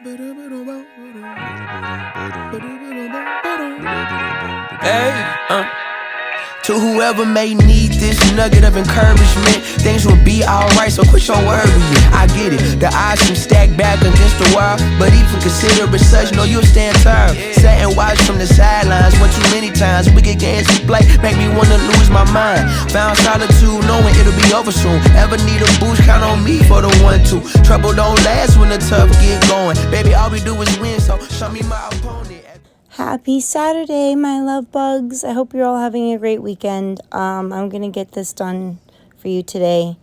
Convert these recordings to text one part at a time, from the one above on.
Hey, to whoever may need this nugget of encouragement, things will be alright, so quit your worrying. I get it, the odds seem stacked back against the wall, but even consider it such, know you'll stand tall. Sat and watched from the sidelines one too many times. Wicked games we play make me wanna lose my mind. Found solitude knowing it'll be over soon. Ever need a boost, count on me for the 1-2. Trouble don't last when the tough get going. Baby, all we do is win, so show me my opponent. Happy Saturday, my love bugs. I hope you're all having a great weekend. I'm going to get this done for you today.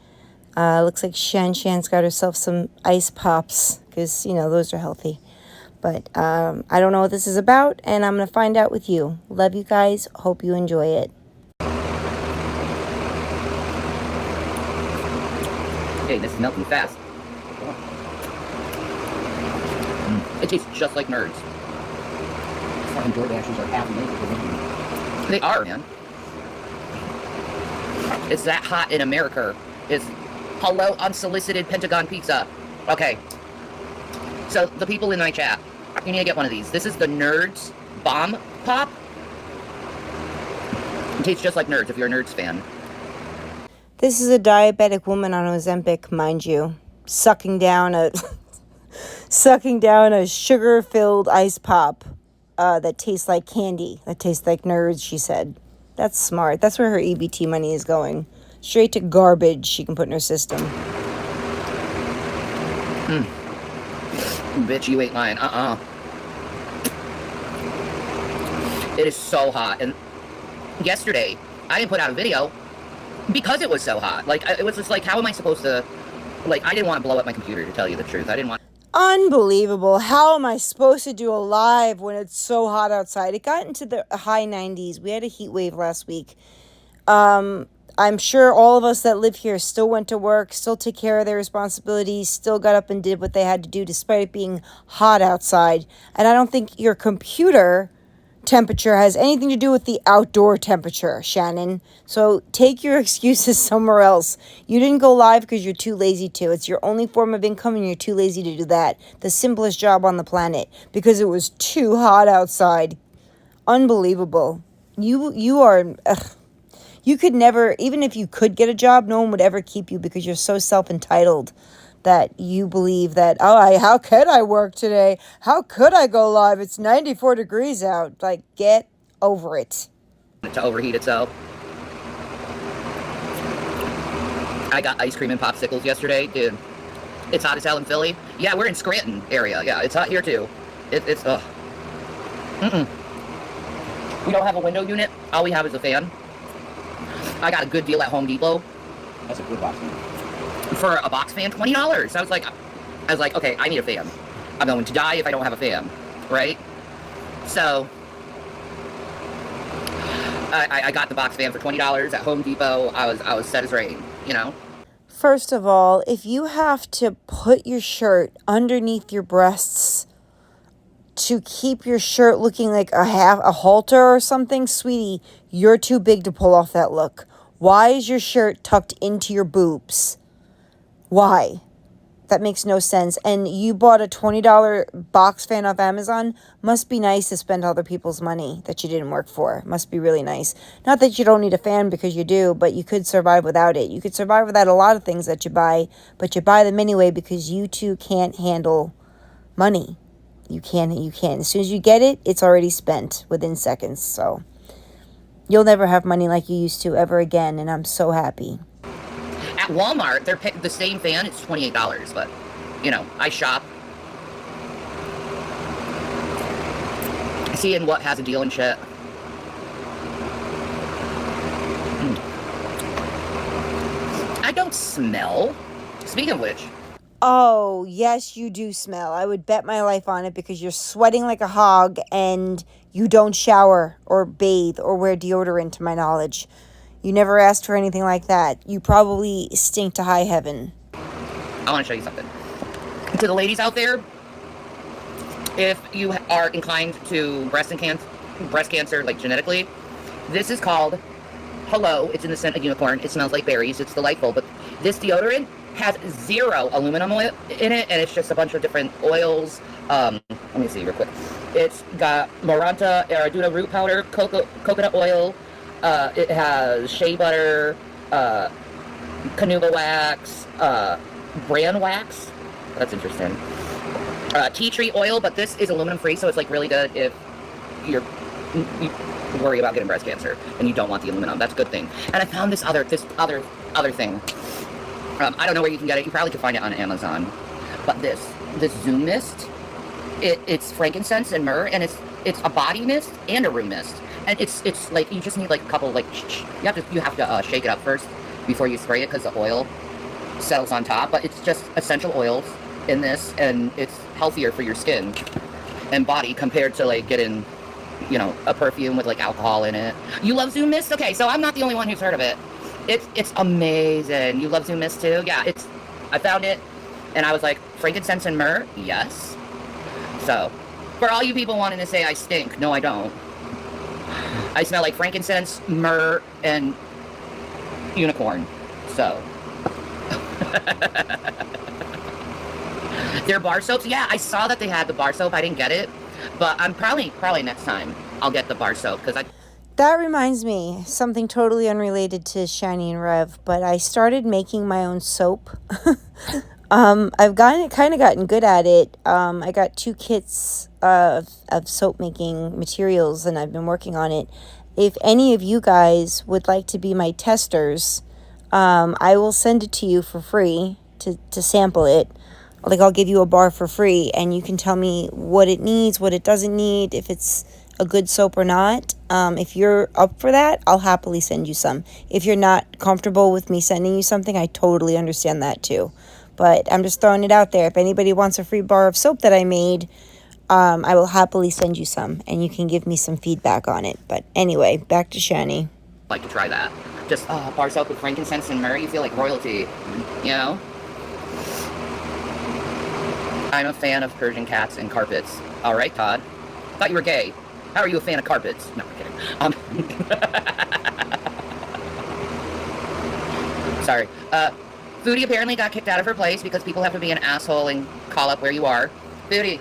Looks like Shan's got herself some ice pops because, you know, those are healthy. But I don't know what this is about, and I'm going to find out with you. Love you guys. Hope you enjoy it. Hey, this is melting fast. It tastes just like Nerds. Fucking DoorDashers are half naked. They are, man. It's that hot in America. It's hello unsolicited Pentagon pizza. Okay. So the people in my chat, you need to get one of these. This is the Nerds Bomb Pop. It tastes just like Nerds if you're a Nerds fan. This is a diabetic woman on Ozempic, mind you, sucking down a sugar-filled ice pop. That tastes like candy. That tastes like Nerds, she said. That's smart. That's where her EBT money is going. Straight to garbage she can put in her system. Bitch, you ate mine. It is so hot. And yesterday, I didn't put out a video because it was so hot. Like, it was just like, how am I supposed to... Like, I didn't want to blow up my computer, to tell you the truth. I didn't want... Unbelievable. How am I supposed to do a live when it's so hot outside? It got into the high 90s. We had a heat wave last week. I'm sure all of us that live here still went to work, still took care of their responsibilities, still got up and did what they had to do despite it being hot outside. And I don't think your computer temperature has anything to do with the outdoor temperature, Shannon. So take your excuses somewhere else. You didn't go live because you're too lazy to. It's your only form of income and you're too lazy to do that. The simplest job on the planet because it was too hot outside. Unbelievable. You are... You could never, even if you could get a job, no one would ever keep you because you're so self-entitled that you believe that, how could I work today? How could I go live? It's 94 degrees out. Like, get over it. To overheat itself. I got ice cream and popsicles yesterday. Dude, it's hot as hell in Philly. Yeah, we're in Scranton area. Yeah, it's hot here too. It's, ugh. We don't have a window unit. All we have is a fan. I got a good deal at Home Depot. That's a good box fan. For a box fan, $20. I was like, okay, I need a fan. I'm going to die if I don't have a fan, right? So, I got the box fan for $20 at Home Depot. I was set as rain, you know? First of all, if you have to put your shirt underneath your breasts to keep your shirt looking like a halter or something, sweetie, you're too big to pull off that look. Why is your shirt tucked into your boobs? Why? That makes no sense. And you bought a $20 box fan off Amazon. Must be nice to spend other people's money that you didn't work for. Must be really nice. Not that you don't need a fan because you do, but you could survive without it. You could survive without a lot of things that you buy, but you buy them anyway because you too can't handle money. You can. As soon as you get it, it's already spent within seconds. So you'll never have money like you used to ever again, and I'm so happy. At Walmart, they're the same fan. It's $28, but, you know, I shop. Seeing what has a deal and shit. I don't smell. Speaking of which. Oh, yes, you do smell. I would bet my life on it because you're sweating like a hog and you don't shower or bathe or wear deodorant, to my knowledge. You never asked for anything like that. You probably stink to high heaven. I want to show you something. To the ladies out there, if you are inclined to breast cancer, like genetically, this is called Hello. It's in the scent of unicorn. It smells like berries. It's delightful. But this deodorant has 0 aluminum oil in it, and it's just a bunch of different oils. Let me see real quick. It's got Maranta Arduino root powder, coconut oil. It has shea butter, canuga wax, bran wax. That's interesting. Tea tree oil, but this is aluminum free, so it's like really good if you worry about getting breast cancer and you don't want the aluminum. That's a good thing. And I found this other thing. I don't know where you can get it. You probably could find it on Amazon. But this Zoom mist, it's frankincense and myrrh, and it's a body mist and a room mist. And it's like, you just need like a couple, like, you have to shake it up first before you spray it, because the oil settles on top. But it's just essential oils in this, and it's healthier for your skin and body compared to like getting, you know, a perfume with like alcohol in it. You love Zoom mist? Okay, so I'm not the only one who's heard of it. It's amazing. You love Zoom mist too? Yeah, I found it and I was like, frankincense and myrrh? Yes. So, for all you people wanting to say I stink, no I don't. I smell like frankincense, myrrh, and unicorn. So. Their bar soaps, yeah, I saw that they had the bar soap. I didn't get it, but I'm probably next time I'll get the bar soap, because That reminds me, something totally unrelated to Shanny and Rev, but I started making my own soap. I've gotten good at it. I got 2 kits of soap making materials, and I've been working on it. If any of you guys would like to be my testers, I will send it to you for free to sample it. Like, I'll give you a bar for free, and you can tell me what it needs, what it doesn't need, if it's a good soap or not. If you're up for that, I'll happily send you some. If you're not comfortable with me sending you something, I totally understand that too. But I'm just throwing it out there. If anybody wants a free bar of soap that I made, I will happily send you some, and you can give me some feedback on it. But anyway, back to Shanny. like to try that. Just bar soap with frankincense and myrrh, you feel like royalty, you know? I'm a fan of Persian cats and carpets. All right, Todd. Thought you were gay. How are you a fan of carpets? No, I'm kidding. Sorry. Foodie apparently got kicked out of her place because people have to be an asshole and call up where you are. Foodie,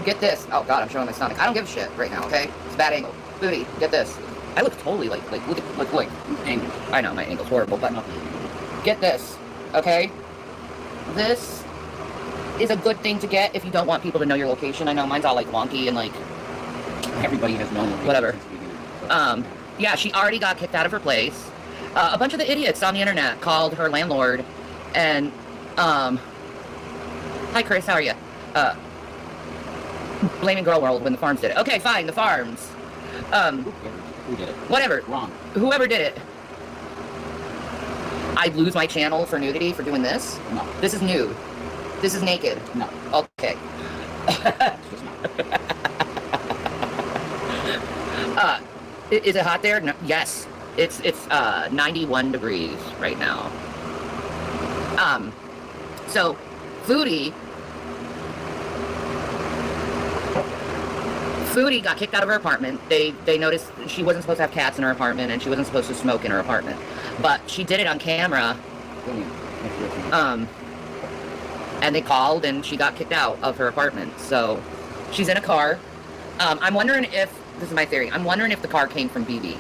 get this. Oh God, I'm showing my stomach. I don't give a shit right now, okay? It's a bad angle. Foodie, get this. I look totally like look angle. I know my angle's horrible, but get this, okay? This is a good thing to get if you don't want people to know your location. I know mine's all like wonky and like everybody has known whatever. Yeah, she already got kicked out of her place. A bunch of the idiots on the internet called her landlord and hi Chris, how are you? Blaming Girl World when the farms did it. Okay, fine, the farms. Who did it? Whatever. Wrong. Whoever did it. I'd lose my channel for nudity for doing this? No. This is nude. This is naked. No. Okay. It's not. Is it hot there? No, yes. It's 91 degrees right now. So Foodie got kicked out of her apartment. They noticed she wasn't supposed to have cats in her apartment and she wasn't supposed to smoke in her apartment. But she did it on camera. And they called and she got kicked out of her apartment. So she's in a car. I'm wondering if, this is my theory, I'm wondering if the car came from BB.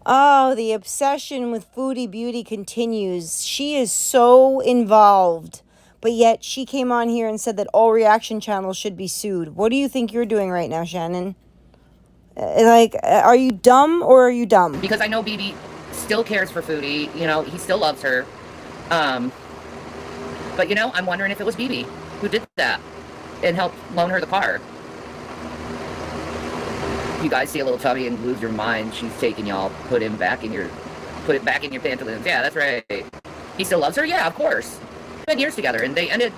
Oh, the obsession with Foodie Beauty continues. She is so involved. But yet she came on here and said that all reaction channels should be sued. What do you think you're doing right now, Shannon? Are you dumb or are you dumb? Because I know BB still cares for Foodie. You know, he still loves her. But, you know, I'm wondering if it was BB who did that and helped loan her the car. You guys see a little tummy and lose your mind. She's taking y'all, put it back in your pantaloons. Yeah, that's right. He still loves her? Yeah, of course. Spent years together, and they ended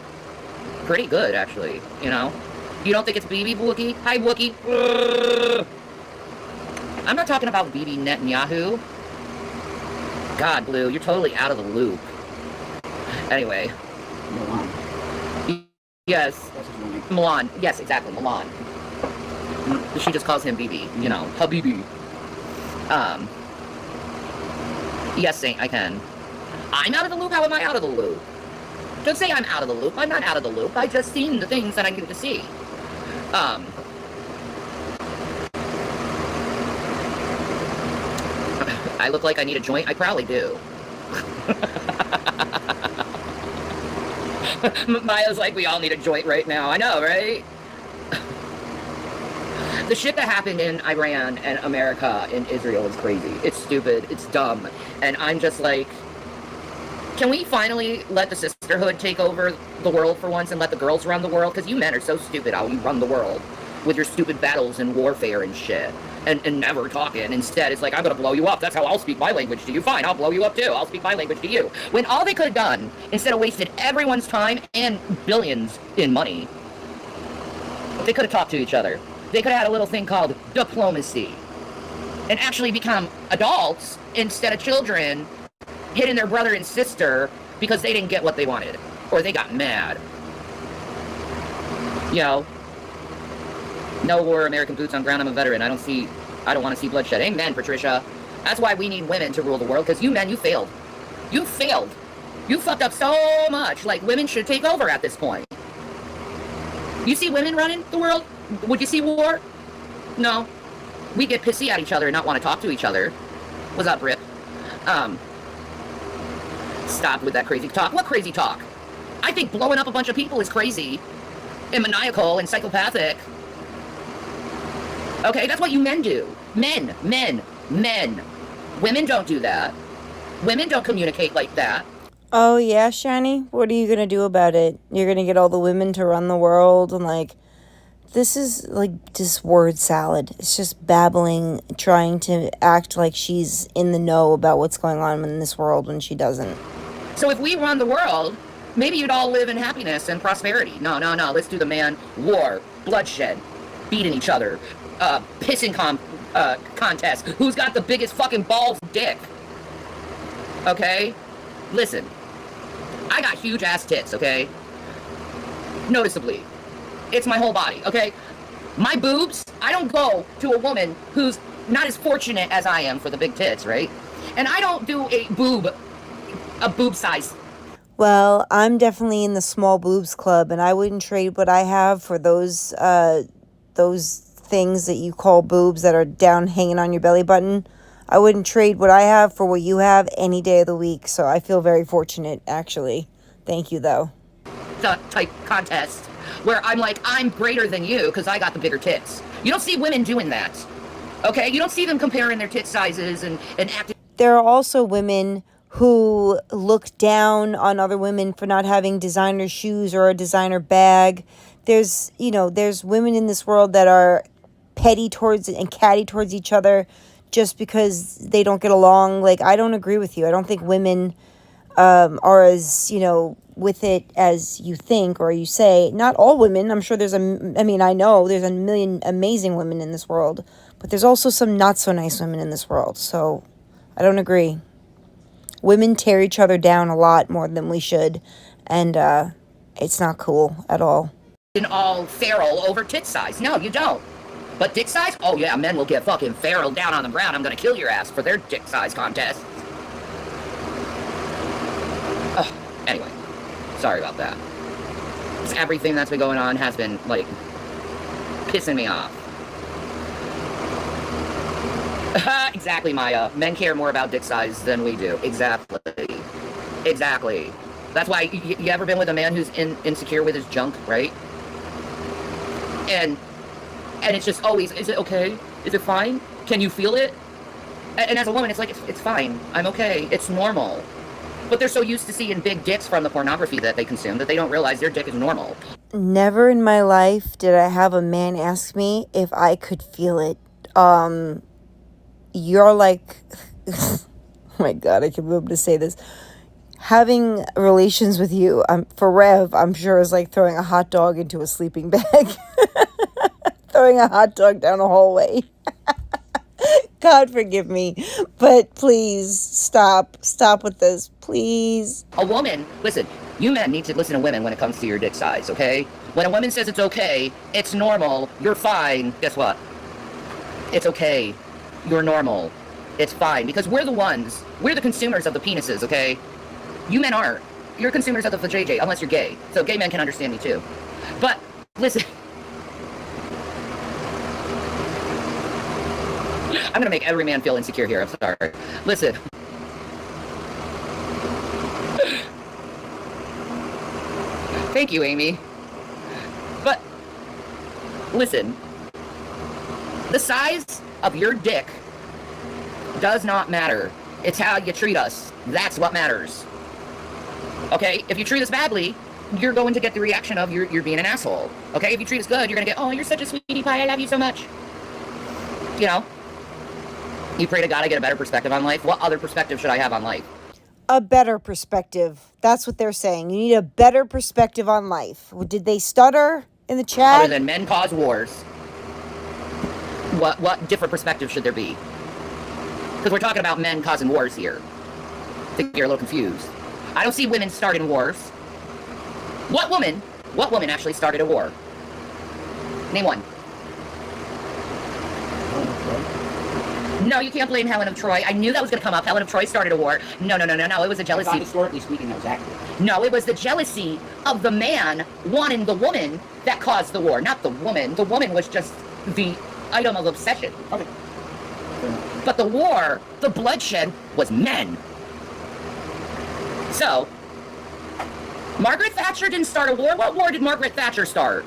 pretty good, actually, you know? You don't think it's BB, Wookie? Hi, Wookie. I'm not talking about BB Netanyahu. God, Blue, you're totally out of the loop. Anyway. Milan. Yes. Milan. Yes, exactly, Milan. She just calls him BB, you know, Habibi. Yes, Saint, I can. I'm out of the loop? How am I out of the loop? Don't say I'm out of the loop. I'm not out of the loop. I just seen the things that I needed to see. I look like I need a joint. I probably do. Maya's like, we all need a joint right now. I know, right? The shit that happened in Iran and America and Israel is crazy. It's stupid. It's dumb. And I'm just like, can we finally let the sisterhood take over the world for once and let the girls run the world? Because you men are so stupid how you run the world with your stupid battles and warfare and shit. And never talking. Instead, it's like, I'm going to blow you up. That's how I'll speak my language to you. Fine, I'll blow you up too. I'll speak my language to you. When all they could have done, instead of wasted everyone's time and billions in money, they could have talked to each other. They could have had a little thing called diplomacy and actually become adults instead of children hitting their brother and sister because they didn't get what they wanted or they got mad. You know, no war, American boots on ground, I'm a veteran. I don't want to see bloodshed. Amen, Patricia. That's why we need women to rule the world, because you men, you failed. You failed. You fucked up so much. Like, women should take over at this point. You see women running the world? Would you see war? No. We get pissy at each other and not want to talk to each other. What's up, Rip? Stop with that crazy talk. What crazy talk? I think blowing up a bunch of people is crazy and maniacal and psychopathic. Okay, that's what you men do. Men. Women don't do that. Women don't communicate like that. Oh, yeah, Shanny? What are you going to do about it? You're going to get all the women to run the world and, like, this is, like, just word salad. It's just babbling, trying to act like she's in the know about what's going on in this world when she doesn't. So if we run the world, maybe you'd all live in happiness and prosperity. No. Let's do the man war, bloodshed, beating each other, pissing contest. Who's got the biggest fucking balls dick? Okay? Listen. I got huge ass tits, okay? Noticeably. It's my whole body, okay? My boobs, I don't go to a woman who's not as fortunate as I am for the big tits, right? And I don't do a boob size. Well, I'm definitely in the small boobs club, and I wouldn't trade what I have for those things that you call boobs that are down hanging on your belly button. I wouldn't trade what I have for what you have any day of the week, so I feel very fortunate, actually. Thank you, though. Type contest where I'm like, I'm greater than you because I got the bigger tits. You don't see women doing that, okay? You don't see them comparing their tit sizes and acting. There are also women who look down on other women for not having designer shoes or a designer bag. There's women in this world that are petty towards and catty towards each other just because they don't get along. Like, I don't agree with you. I don't think women are as, with it as you think or you say. Not all women. I'm sure I know there's a million amazing women in this world, but there's also some not so nice women in this world. So I don't agree. Women tear each other down a lot more than we should, and it's not cool at all. All feral over tit size. No, you don't. But dick size? Oh yeah, men will get fucking feral down on the ground. I'm gonna kill your ass for their dick size contest. Anyway, sorry about that. Everything that's been going on has been, like, pissing me off. Exactly, Maya. Men care more about dick size than we do. Exactly. That's why you ever been with a man who's insecure with his junk, right? And it's just always, is it okay? Is it fine? Can you feel it? And as a woman, it's like, it's fine. I'm okay. It's normal. But they're so used to seeing big dicks from the pornography that they consume that they don't realize their dick is normal. Never in my life did I have a man ask me if I could feel it. You're like, oh my God, I can't be able to say this. Having relations with you, for Rev, I'm sure is like throwing a hot dog into a sleeping bag. Throwing a hot dog down a hallway. God forgive me, but please stop with this, please. A woman, listen, you men need to listen to women when it comes to your dick size, okay? When a woman says it's okay, it's normal, you're fine, guess what? It's okay, you're normal, it's fine, because we're the consumers of the penises, okay? You men aren't. you're consumers of the vajayjay, unless you're gay. So gay men can understand me too. But listen, I'm gonna make every man feel insecure here. I'm sorry. Listen. Thank you, Amy. But listen, the size of your dick does not matter. It's how you treat us. That's what matters. Okay? If you treat us badly, you're going to get the reaction of you're being an asshole. Okay? If you treat us good, you're going to get, oh, you're such a sweetie pie. I love you so much. You know? You pray to God I get a better perspective on life. What other perspective should I have on life? A better perspective. That's what they're saying. You need a better perspective on life. Did they stutter in the chat? Other than men cause wars. What different perspective should there be? Because we're talking about men causing wars here. I think you're a little confused. I don't see women starting wars. What woman actually started a war? Name one. No, you can't blame Helen of Troy. I knew that was going to come up. Helen of Troy started a war. No. It was a jealousy. I thought historically speaking, that was accurate. No, it was the jealousy of the man wanting the woman that caused the war, not the woman. The woman was just the item of obsession. Okay. But the war, the bloodshed, was men. So, Margaret Thatcher didn't start a war. What war did Margaret Thatcher start?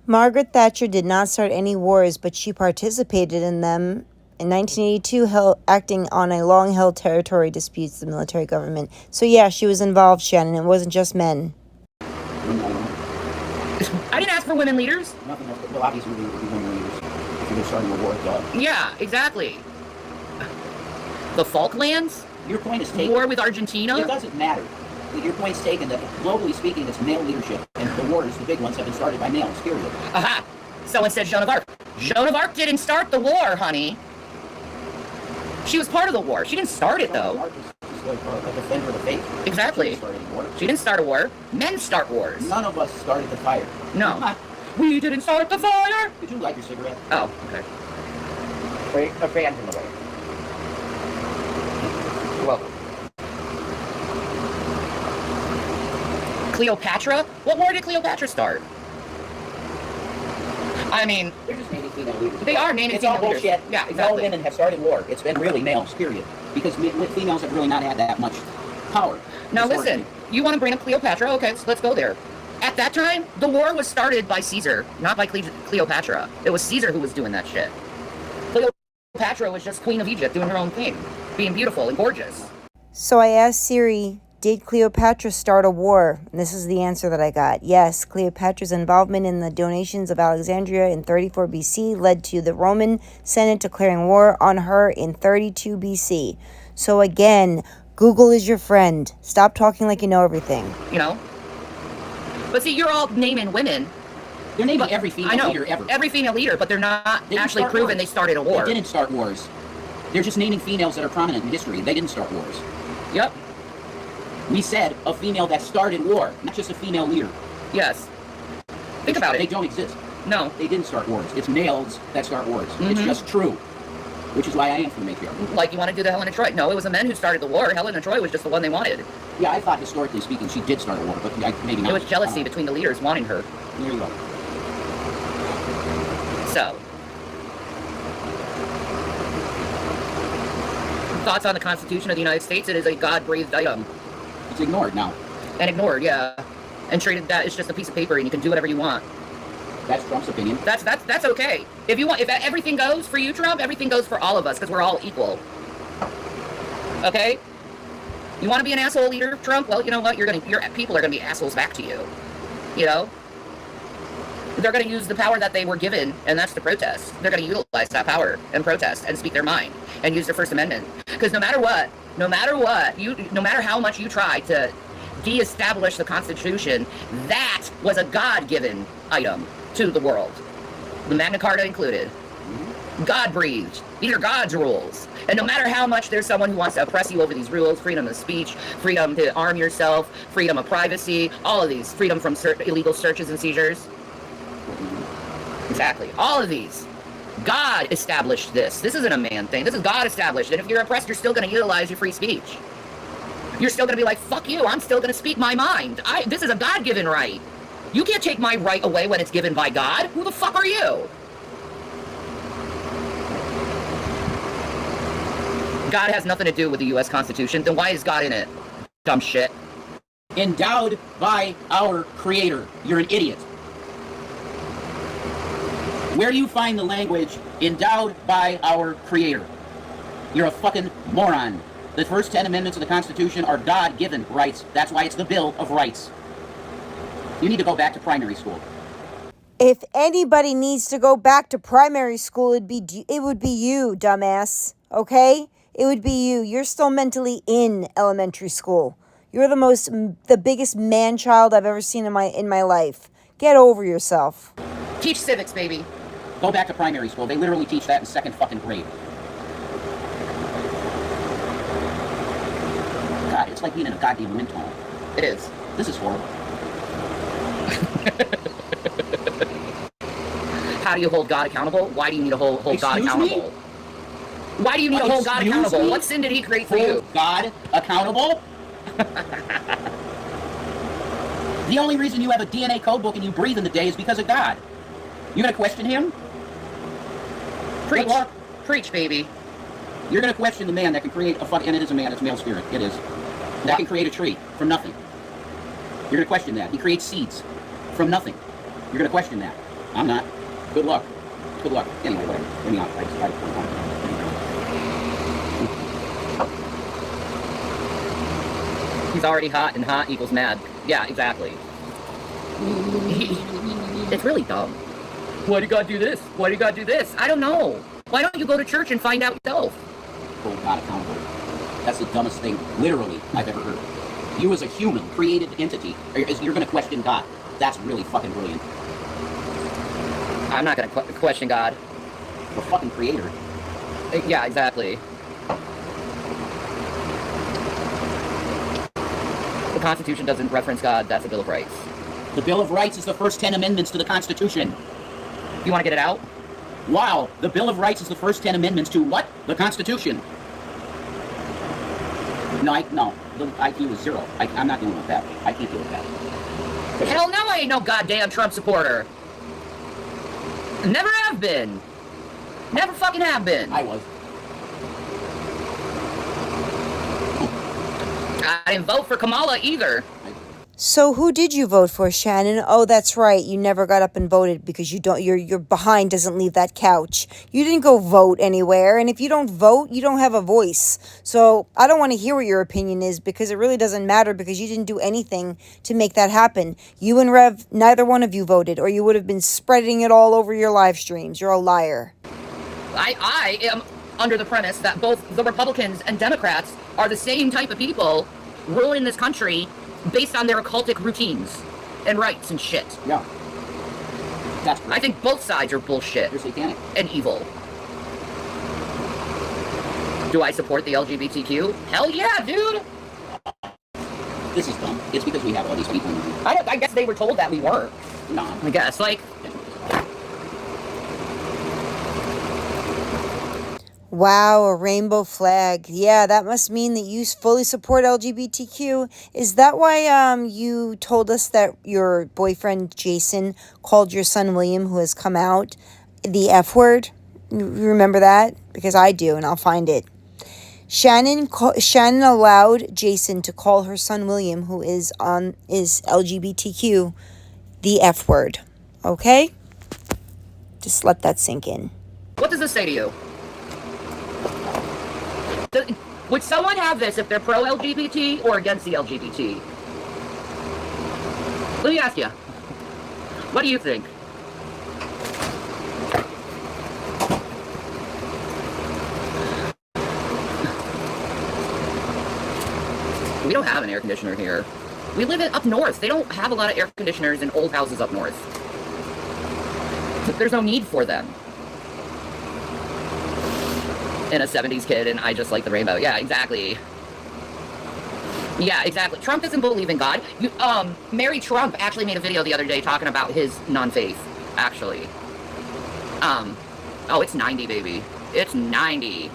Margaret Thatcher did not start any wars, but she participated in them in 1982, acting on a long-held territory disputes with the military government. So yeah, she was involved, Shannon. It wasn't just men. I didn't ask for women leaders. Nothing else. Well, obviously, we women leaders. If you're starting a war, Yeah, exactly. The Falklands? your point is taken. War with Argentina? It doesn't matter. Your point's taken that globally speaking, it's male leadership, and the wars, the big ones, have been started by males. Period. Aha! Someone said Joan of Arc. Joan of Arc didn't start the war, honey. She was part of the war. She didn't start it, though. Joan of Arc is like a defender of the faith. Exactly. She didn't start a war. Men start wars. None of us started the fire. No. We didn't start the fire! Did you light your cigarette? Oh, okay. Wait, a fan's in the way. Welcome. Cleopatra? What war did Cleopatra start? I mean, They're just naming female leaders. they are naming It's all female leaders. bullshit. Yeah, No exactly. women have started war. It's been really males, period. Because females have really not had that much power. Now historically. listen, you want to bring up Cleopatra? Okay, so let's go there. At that time, the war was started by Caesar, not by Cleopatra. It was Caesar who was doing that shit. Cleopatra was just queen of Egypt, doing her own thing, being beautiful and gorgeous. So I asked Siri, did Cleopatra start a war? And this is the answer that I got. Yes, Cleopatra's involvement in the donations of Alexandria in 34 BC led to the Roman Senate declaring war on her in 32 BC. So again, Google is your friend. Stop talking like you know everything. You know? But see, you're all naming women. They're naming But, every I female know, leader ever. every female leader, but they're not They didn't actually start proven wars. they started a war. They didn't start wars. They're just naming females that are prominent in history. They didn't start wars. Yep. We said a female that started war, not just a female leader. Yes. Think about They it. don't exist. No. They didn't start wars. It's males that start wars. It's Mhm. just true. Which is why I am from the matriarchy. Like you want to do the Helen of Troy. No, it was the men who started the war. Helen of Troy was just the one they wanted. Yeah, I thought historically speaking she did start a war, but maybe not. It was jealousy between the leaders wanting her. There you go. So. Thoughts on the Constitution of the United States? It is a God-breathed item. It's ignored now. And ignored, yeah. And treated that it's just a piece of paper and you can do whatever you want. That's Trump's opinion. That's okay. If everything goes for you, Trump, everything goes for all of us because we're all equal. Okay? You want to be an asshole leader, Trump? Well, you know what? Your people are gonna be assholes back to you. You know? They're gonna use the power that they were given, and that's to protest. They're gonna utilize that power and protest and speak their mind and use their First Amendment. Because no matter how much you try to de-establish the Constitution, that was a God-given item to the world. The Magna Carta included. God breathed. These are God's rules. And no matter how much there's someone who wants to oppress you over these rules, freedom of speech, freedom to arm yourself, freedom of privacy, all of these, freedom from illegal searches and seizures. Exactly. All of these. God established this. This isn't a man thing. This is God established. And if you're oppressed, you're still going to utilize your free speech. you're still gonna be like, fuck you, I'm still gonna speak my mind. This is a God-given right. You can't take my right away when it's given by God. Who the fuck are you? God has nothing to do with the U.S. Constitution. Then why is God in it? Dumb shit. Endowed by our Creator. You're an idiot. Where do you find the language, endowed by our Creator? You're a fucking moron. The first 10 amendments of the Constitution are God-given rights. That's why it's the Bill of Rights. You need to go back to primary school. If anybody needs to go back to primary school, it would be you, dumbass. Okay? It would be you. You're still mentally in elementary school. You're the biggest man-child I've ever seen in my life. Get over yourself. Teach civics, baby. Go back to primary school. They literally teach that in second fucking grade. God, it's like being in a goddamn wind tunnel. It is. This is horrible. How do you hold God accountable? Why do you need to hold God accountable? Me? Why do you need to hold God accountable? What sin did he create for you? God accountable? The only reason you have a DNA code book and you breathe in the day is because of God. You gonna question him? Preach. Preach, baby. You're gonna question the man that can create and it is a man, it's a male spirit, it is. That can create a tree from nothing. You're gonna question that. He creates seeds from nothing. You're gonna question that. I'm not. Good luck. Good luck. Anyway, whatever. Let me out. He's already hot, and hot equals mad. Yeah, exactly. It's really dumb. Why do you gotta do this? Why do you gotta do this? I don't know. Why don't you go to church and find out yourself? Hold God accountable. That's the dumbest thing, literally, I've ever heard. You as a human, created entity, you're gonna question God. That's really fucking brilliant. I'm not gonna question God. The fucking creator. Yeah, exactly. The Constitution doesn't reference God, that's the Bill of Rights. The Bill of Rights is the first 10 amendments to the Constitution. You wanna get it out? Wow, the Bill of Rights is the first 10 amendments to what? The Constitution. No, the IQ is 0. I'm not dealing with that. I can't deal with that. Hell no, I ain't no goddamn Trump supporter. Never have been. Never fucking have been. I was. I didn't vote for Kamala either. So who did you vote for, Shannon? Oh, that's right. You never got up and voted because your behind doesn't leave that couch. You didn't go vote anywhere, and if you don't vote, you don't have a voice. So I don't want to hear what your opinion is because it really doesn't matter because you didn't do anything to make that happen. You and Rev, neither one of you voted, or you would have been spreading it all over your live streams. You're a liar. I am under the premise that both the Republicans and Democrats are the same type of people ruling this country based on their occultic routines and rights and shit. Yeah. That's great. I think both sides are bullshit. You're satanic. And evil. Do I support the LGBTQ? Hell yeah, dude! This is dumb. It's because we have all these people. I guess they were told that we weren't. No. I guess, like... Wow, a rainbow flag. Yeah, that must mean that you fully support LGBTQ. Is that why you told us that your boyfriend Jason called your son William, who has come out, the F word? You remember that? Because I do, and I'll find it. Shannon allowed Jason to call her son William, who is LGBTQ, the F word. Okay? Just let that sink in. What does this say to you? Would someone have this if they're pro-LGBT or against the LGBT? Let me ask you. What do you think? We don't have an air conditioner here. We live up north. They don't have a lot of air conditioners in old houses up north. There's no need for them. And a 70s kid, and I just like the rainbow. Yeah, exactly. Yeah, exactly. Trump doesn't believe in God. Mary Trump actually made a video the other day talking about his non-faith, actually. Oh, it's 90, baby. It's 90.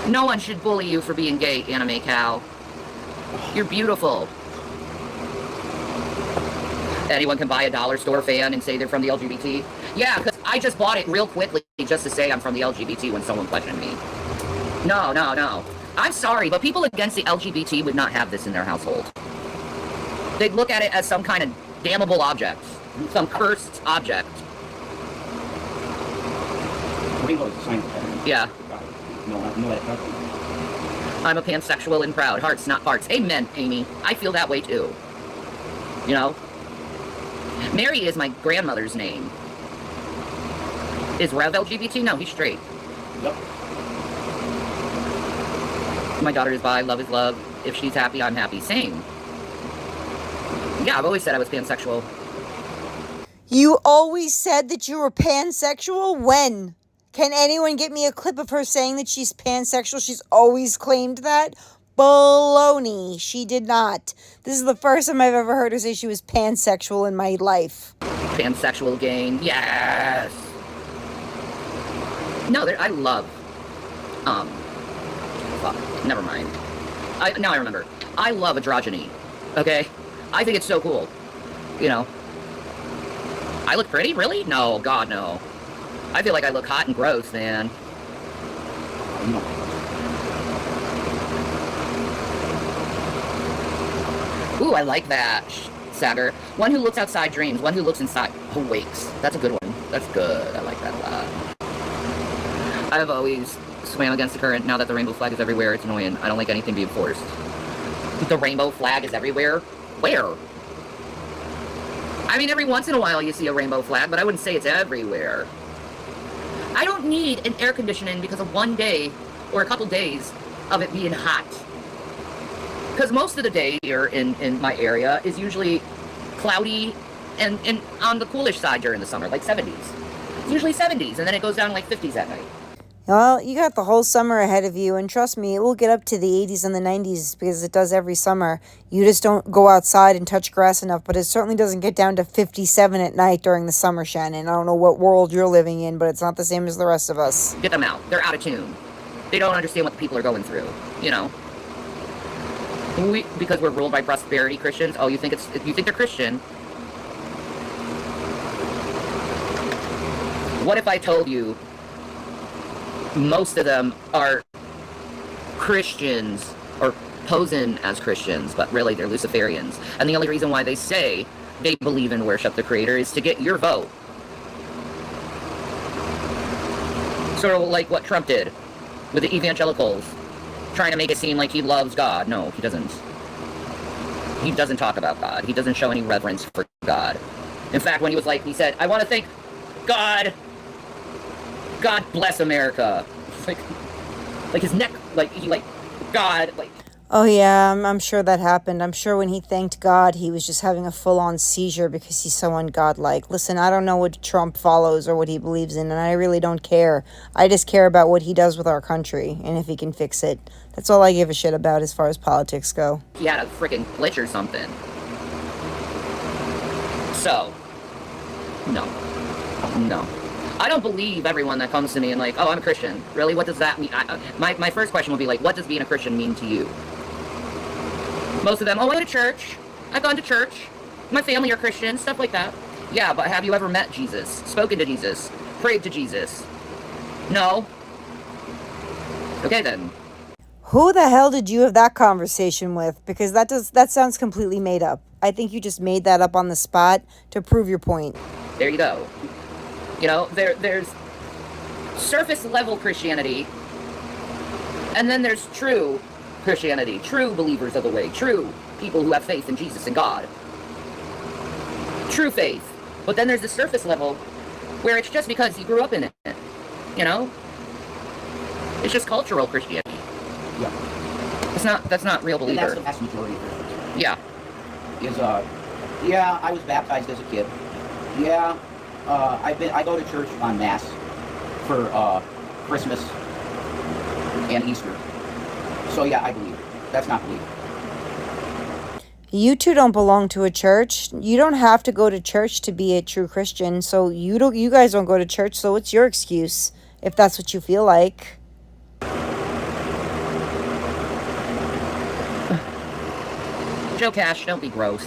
No one should bully you for being gay, anime cow. You're beautiful. Anyone can buy a dollar store fan and say they're from the LGBT. Yeah, because I just bought it real quickly just to say I'm from the LGBT when someone questioned me. No, no, no. I'm sorry, but people against the LGBT would not have this in their household. They'd look at it as some kind of damnable object. Some cursed object. Rainbow is a sign of heaven. Yeah. No, that I'm a pansexual and proud. Hearts, not parts. Amen, Amy. I feel that way too. You know? Mary is my grandmother's name. Is REV LGBT? No, he's straight. Yep. My daughter is bi, love is love. If she's happy, I'm happy. Same. Yeah, I've always said I was pansexual. You always said that you were pansexual? When? Can anyone get me a clip of her saying that she's pansexual? She's always claimed that. Baloney. She did not. This is the first time I've ever heard her say she was pansexual in my life. Pansexual gang. Yes. No, I love. Fuck. Never mind. Now I remember. I love androgyny. Okay? I think it's so cool. You know? I look pretty? Really? No, God, no. I feel like I look hot and gross, man. Ooh, I like that, Sagar. One who looks outside dreams, one who looks inside awakes. That's a good one. That's good. I like that a lot. I've always swam against the current. Now that the rainbow flag is everywhere, it's annoying. I don't like anything being forced. The rainbow flag is everywhere? Where? I mean, every once in a while you see a rainbow flag, but I wouldn't say it's everywhere. I don't need an air conditioning because of one day or a couple days of it being hot. Because most of the day here in my area is usually cloudy and on the coolish side during the summer, like 70s. It's usually 70s, and then it goes down to like 50s at night. Well, you got the whole summer ahead of you, and trust me, it will get up to the 80s and the 90s because it does every summer. You just don't go outside and touch grass enough, but it certainly doesn't get down to 57 at night during the summer, Shannon. I don't know what world you're living in, but it's not the same as the rest of us. Get them out. They're out of tune. They don't understand what the people are going through, you know? Because we're ruled by prosperity Christians. Oh, you think they're Christian? What if I told you most of them are Christians or posing as Christians, but really they're Luciferians. And the only reason why they say they believe and worship the Creator is to get your vote. Sort of like what Trump did with the evangelicals, trying to make it seem like he loves God. No, he doesn't. He doesn't talk about God. He doesn't show any reverence for God. In fact, when he said, I want to thank God. God bless America. Like his neck, God, Oh yeah, I'm sure that happened. I'm sure when he thanked God, he was just having a full-on seizure because he's so ungodlike. Listen, I don't know what Trump follows or what he believes in, and I really don't care. I just care about what he does with our country and if he can fix it. That's all I give a shit about as far as politics go. He had a freaking glitch or something. So, no. I don't believe everyone that comes to me and oh, I'm a Christian. Really? What does that mean? My first question would be what does being a Christian mean to you? Most of them, I go to church. I've gone to church. My family are Christians, stuff like that. Yeah, but have you ever met Jesus? Spoken to Jesus? Prayed to Jesus? No? Okay then. Who the hell did you have that conversation with? Because that sounds completely made up. I think you just made that up on the spot to prove your point. There you go. You know, there's surface level Christianity, and then there's true Christianity, true believers of the way, true people who have faith in Jesus and God. True faith. But then there's the surface level where it's just because you grew up in it. You know? It's just cultural Christianity. Yeah. That's not real believer. And that's the vast majority of Christians. Yeah. Yeah, I was baptized as a kid. Yeah. I go to church en masse for Christmas and Easter. So yeah, I believe it. That's not believing. You two don't belong to a church. You don't have to go to church to be a true Christian. So you guys don't go to church, so what's your excuse if that's what you feel like? Joe Cash, don't be gross.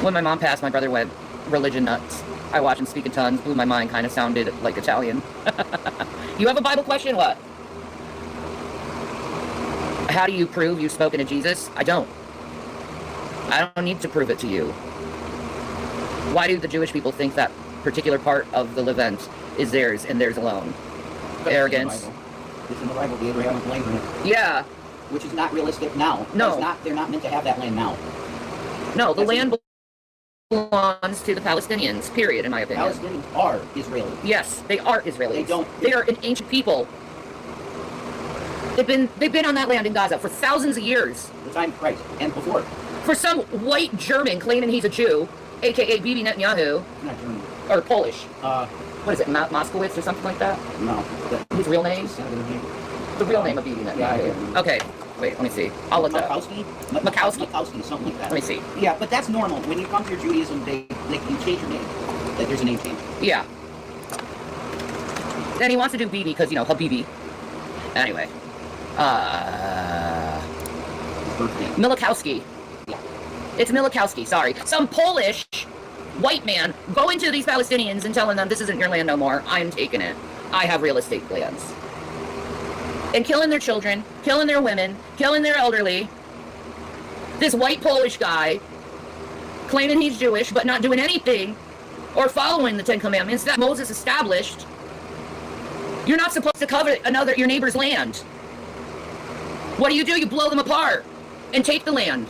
When my mom passed, my brother went religion nuts. I watched him speak in tongues, blew my mind, kind of sounded like Italian. You have a Bible question? What? How do you prove you've spoken to Jesus? I don't need to prove it to you. Why do the Jewish people think that particular part of the event is theirs and theirs alone? Arrogance. It's in the Bible, the Abrahamic land. Yeah. Which is not realistic now. No. They're not meant to have that land now. No, the land belongs to the Palestinians, period, in my opinion. Palestinians are Israeli. Yes, they are Israelis. They are an ancient people. They've been on that land in Gaza for thousands of years. The time of Christ and before. For some white German claiming he's a Jew, aka Bibi Netanyahu, Not German. or Polish. What is it, Moskowitz or something like that? No. His real name? The real name of Bibi Netanyahu. Yeah. Okay, wait, let me see. I'll look that up. Makowski, something like that. Let me see. Yeah, but that's normal. When you come to your Judaism, you change your name. Like, there's a name change. Yeah. Then he wants to do Bibi because, you know, Habibi. Anyway. Milikowski. Yeah. It's Milikowski, sorry. Some Polish white man going to these Palestinians and telling them, this isn't your land no more, I'm taking it. I have real estate lands. And killing their children, killing their women, killing their elderly. This white Polish guy claiming he's Jewish but not doing anything or following the Ten Commandments that Moses established. You're not supposed to covet your neighbor's land. What do? You blow them apart and take the land.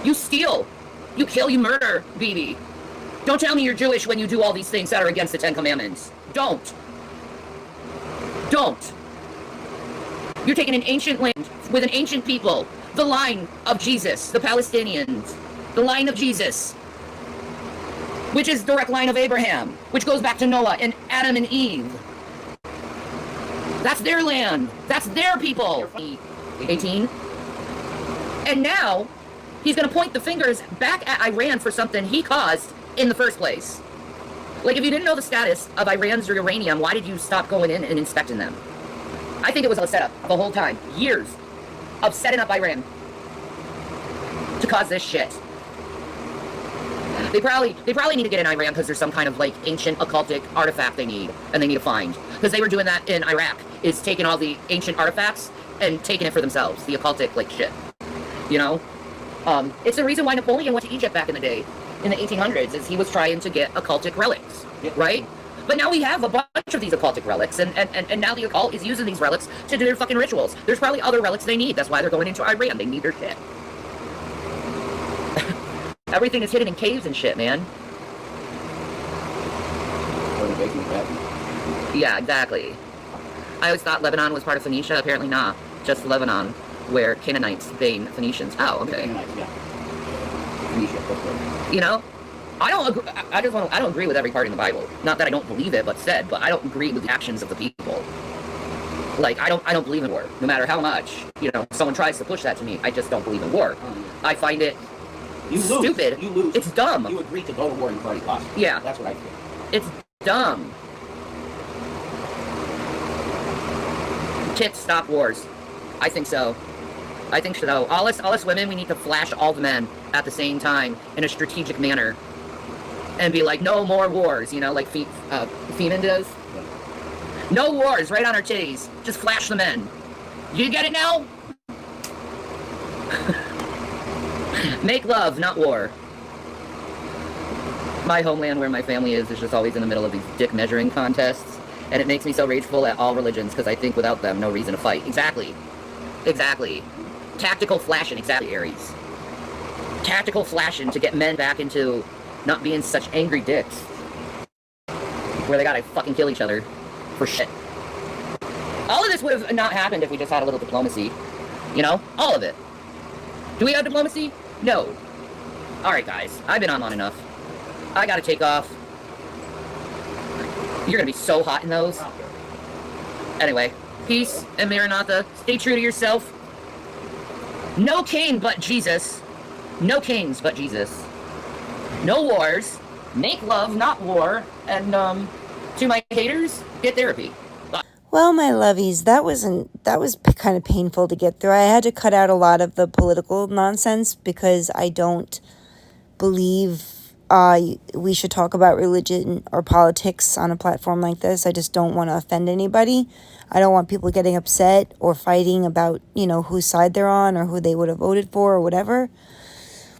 You steal. You kill, you murder, Bibi. Don't tell me you're Jewish when you do all these things that are against the Ten Commandments. Don't. Don't. You're taking an ancient land with an ancient people. The line of Jesus, the Palestinians. The line of Jesus. Which is direct line of Abraham. Which goes back to Noah and Adam and Eve. That's their land. That's their people. 18. And now, he's going to point the fingers back at Iran for something he caused in the first place. Like, if you didn't know the status of Iran's uranium, why did you stop going in and inspecting them? I think it was a setup the whole time. Years of setting up Iran to cause this shit. They probably need to get in Iran because there's some kind of, like, ancient occultic artifact they need, and they need to find. Because they were doing that in Iraq, is taking all the ancient artifacts and taking it for themselves, the occultic, like, shit. You know? It's the reason why Napoleon went to Egypt back in the day, in the 1800s, is he was trying to get occultic relics, right? But now we have a bunch of these occultic relics, and now the occult is using these relics to do their fucking rituals. There's probably other relics they need. That's why they're going into Iran. They need their shit. Everything is hidden in caves and shit, man. Yeah, exactly. I always thought Lebanon was part of Phoenicia. Apparently not. Just Lebanon, where Canaanites bane Phoenicians. Oh, okay. You know, I don't agree. I don't agree with every part in the Bible. Not that I don't believe it, but I don't agree with the actions of the people. Like, I don't believe in war. No matter how much, you know, someone tries to push that to me, I just don't believe in war. I find it stupid. You lose. It's dumb. You agree to go to war and party lost. Yeah. That's what I feel. It's dumb. Tits stop wars. I think so. I think so. All us women, we need to flash all the men at the same time in a strategic manner. And be like, no more wars, you know, like Feeman does. Yeah. No wars, right on our titties. Just flash the men. You get it now? Make love, not war. My homeland, where my family is just always in the middle of these dick measuring contests. And it makes me so rageful at all religions, because I think without them, no reason to fight. Exactly. Exactly. Tactical flashing, exactly, Aries. Tactical flashing to get men back into not being such angry dicks. Where they gotta fucking kill each other for shit. All of this would have not happened if we just had a little diplomacy. You know? All of it. Do we have diplomacy? No. Alright, guys. I've been on long enough. I gotta take off. You're gonna be so hot in those. Anyway, peace and Maranatha. Stay true to yourself. No king but Jesus. No kings but Jesus. No wars. Make love, not war. And, to my haters, get therapy. Bye. Well, my lovies, that was kind of painful to get through. I had to cut out a lot of the political nonsense because I don't believe we should talk about religion or politics on a platform like this. I just don't want to offend anybody. I don't want people getting upset or fighting about, whose side they're on or who they would have voted for or whatever.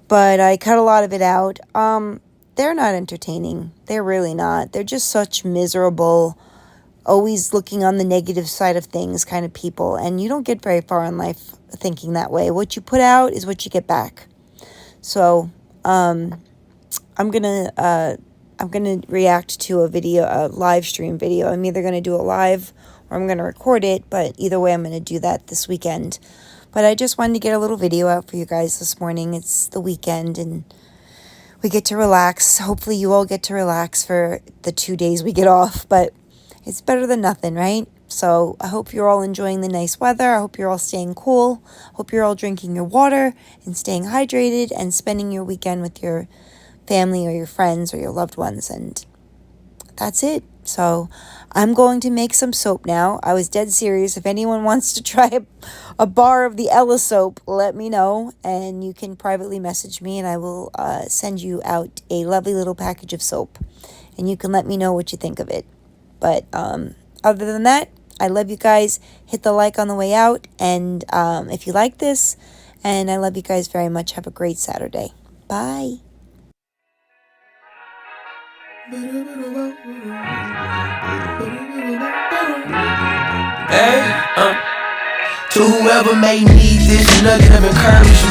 But I cut a lot of it out. They're not entertaining. They're really not. They're just such miserable, always looking on the negative side of things kind of people. And you don't get very far in life thinking that way. What you put out is what you get back. So, I'm gonna react to a live stream video. I'm either gonna do a live or I'm gonna record it, but either way I'm gonna do that this weekend. But I just wanted to get a little video out for you guys this morning. It's the weekend and we get to relax. Hopefully you all get to relax for the 2 days we get off, but it's better than nothing, right? So I hope you're all enjoying the nice weather. I hope you're all staying cool. Hope you're all drinking your water and staying hydrated and spending your weekend with your family or your friends or your loved ones. And that's it. So I'm going to make some soap now. I was dead serious. If anyone wants to try a bar of the Ella soap, let me know. And you can privately message me and I will send you out a lovely little package of soap. And you can let me know what you think of it. But other than that, I love you guys. Hit the like on the way out. And if you like this, and I love you guys very much. Have a great Saturday. Bye. Hey, to whoever may need this nugget of encouragement.